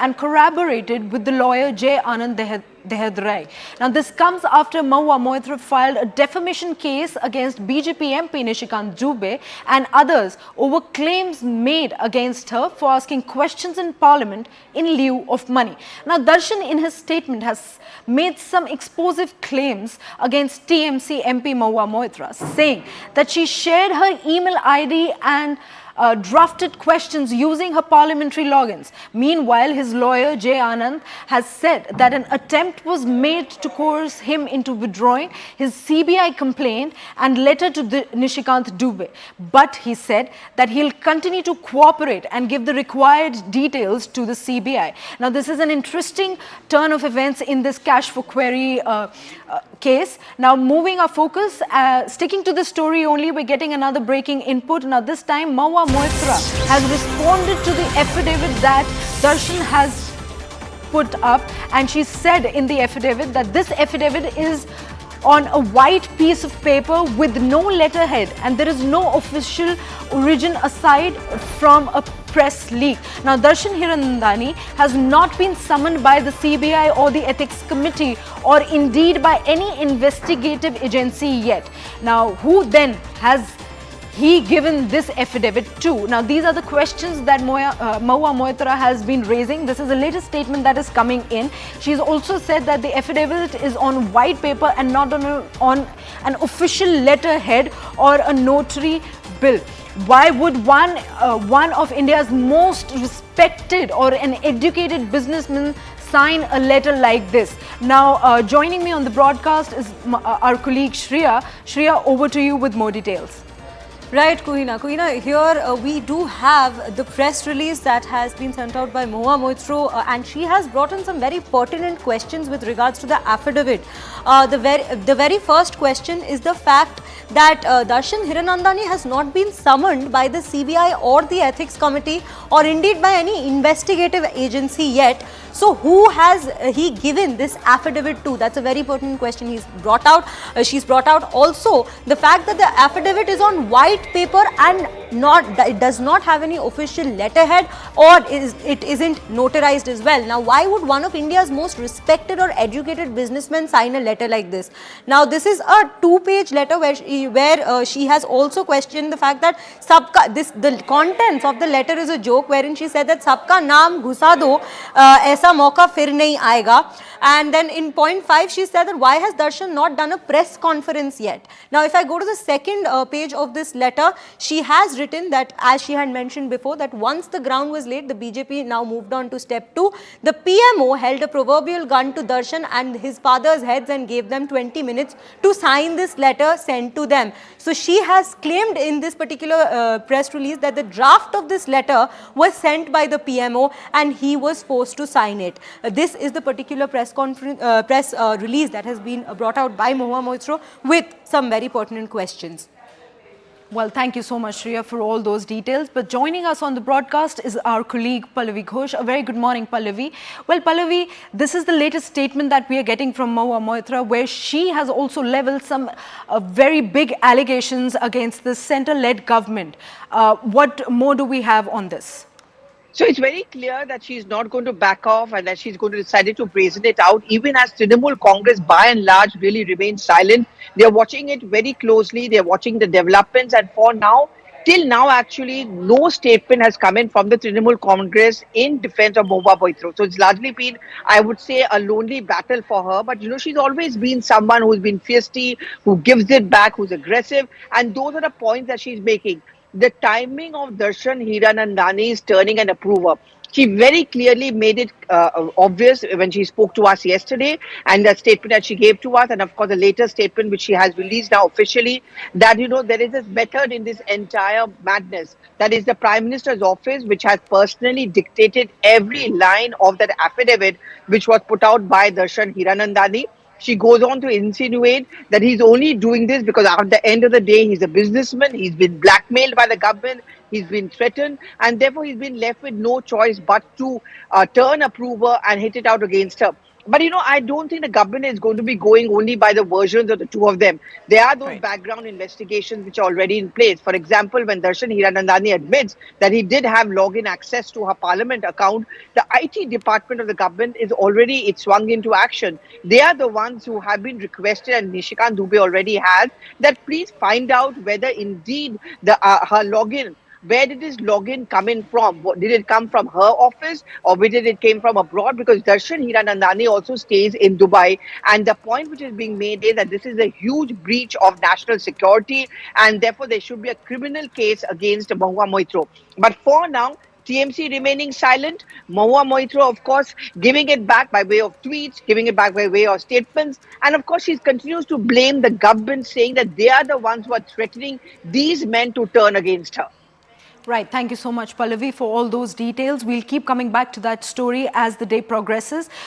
and corroborated with the lawyer J. Anand Dehadrai. Now, this comes after Mahua Moitra filed a defamation case against BJP MP Nishikant Dubey and others over claims made against her for asking questions in Parliament in lieu of money. Now, Darshan in his statement has made some explosive claims against TMC MP Mahua Moitra, saying that she shared her email ID and drafted questions using her parliamentary logins. Meanwhile, his lawyer J. Anand has said that an attempt was made to coerce him into withdrawing his CBI complaint and letter to Nishikant Dubey. But he said that he'll continue to cooperate and give the required details to the CBI. Now, this is an interesting turn of events in this cash for query case. Now, moving our focus, sticking to the story only, we're getting another breaking input. Now, this time, Mahua Moitra has responded to the affidavit that Darshan has put up, and she said in the affidavit that this affidavit is on a white piece of paper with no letterhead and there is no official origin aside from a press leak. Now, Darshan Hiranandani has not been summoned by the CBI or the Ethics Committee or indeed by any investigative agency yet. Now, who then has he given this affidavit to? Now, these are the questions that Mahua Moitra has been raising. This is the latest statement that is coming in. She's also said that the affidavit is on white paper and not on an official letterhead or a notary bill. Why would one of India's most respected or an educated businessman sign a letter like this? Now, joining me on the broadcast is our colleague Shreya. Shreya, over to you with more details. Right, Kuhina. Kuhina, here we do have the press release that has been sent out by Mahua Moitra, and she has brought in some very pertinent questions with regards to the affidavit. The very first question is the fact that Darshan Hiranandani has not been summoned by the CBI or the Ethics Committee or indeed by any investigative agency yet. So, who has he given this affidavit to? That's a very pertinent question he's brought out. She's brought out also the fact that the affidavit is on white paper and it does not have any official letterhead or it isn't notarized as well. Now, why would one of India's most respected or educated businessmen sign a letter like this? Now, this is a 2-page letter where she has also questioned the fact that the contents of the letter is a joke, wherein she said that sabka naam ghusa do, ऐसा मौका फिर नहीं आएगा. And then in point 5, she said that why has Darshan not done a press conference yet? Now, if I go to the second page of this letter, she has written that, as she had mentioned before, that once the ground was laid, the BJP now moved on to step 2. The PMO held a proverbial gun to Darshan and his father's heads and gave them 20 minutes to sign this letter sent to them. So, she has claimed in this particular press release that the draft of this letter was sent by the PMO and he was forced to sign it. This is the particular press release that has been brought out by Mahua Moitra with some very pertinent questions. Well, thank you so much, Shreya, for all those details. But joining us on the broadcast is our colleague Pallavi Ghosh. A very good morning, Pallavi. Well, Pallavi, this is the latest statement that we are getting from Mahua Moitra, where she has also leveled some very big allegations against the centre-led government. What more do we have on this? So it's very clear that she's not going to back off and that she's going to decide to brazen it out, even as Trinamool Congress by and large really remains silent. They're watching it very closely. They're watching the developments, and for now, till now actually, no statement has come in from the Trinamool Congress in defense of Mahua Moitra. So it's largely been, I would say, a lonely battle for her. But, she's always been someone who's been feisty, who gives it back, who's aggressive. And those are the points that she's making. The timing of Darshan Hiranandani is turning an approver. She very clearly made it obvious when she spoke to us yesterday, and the statement that she gave to us, and of course the latest statement which she has released now officially, that there is this method in this entire madness. That is the Prime Minister's office which has personally dictated every line of that affidavit which was put out by Darshan Hiranandani. She goes on to insinuate that he's only doing this because at the end of the day, he's a businessman. He's been blackmailed by the government. He's been threatened. And therefore, he's been left with no choice but to turn approver and hit it out against her. But I don't think the government is going to be going only by the versions of the two of them. There are those Right. background investigations which are already in place. For example, when Darshan Hiranandani admits that he did have login access to her parliament account, the IT department of the government is already it swung into action. They are the ones who have been requested, and Nishikant Dubey already has, that please find out whether indeed the her login, where did this login come in from? Did it come from her office, or where did it came from abroad? Because Darshan Hiranandani also stays in Dubai, and the point which is being made is that this is a huge breach of national security, and therefore there should be a criminal case against Mahua Moitro. But for now, TMC remaining silent, Mahua Moitro, of course, giving it back by way of tweets, giving it back by way of statements. And of course, she continues to blame the government, saying that they are the ones who are threatening these men to turn against her. Right. Thank you so much, Pallavi, for all those details. We'll keep coming back to that story as the day progresses.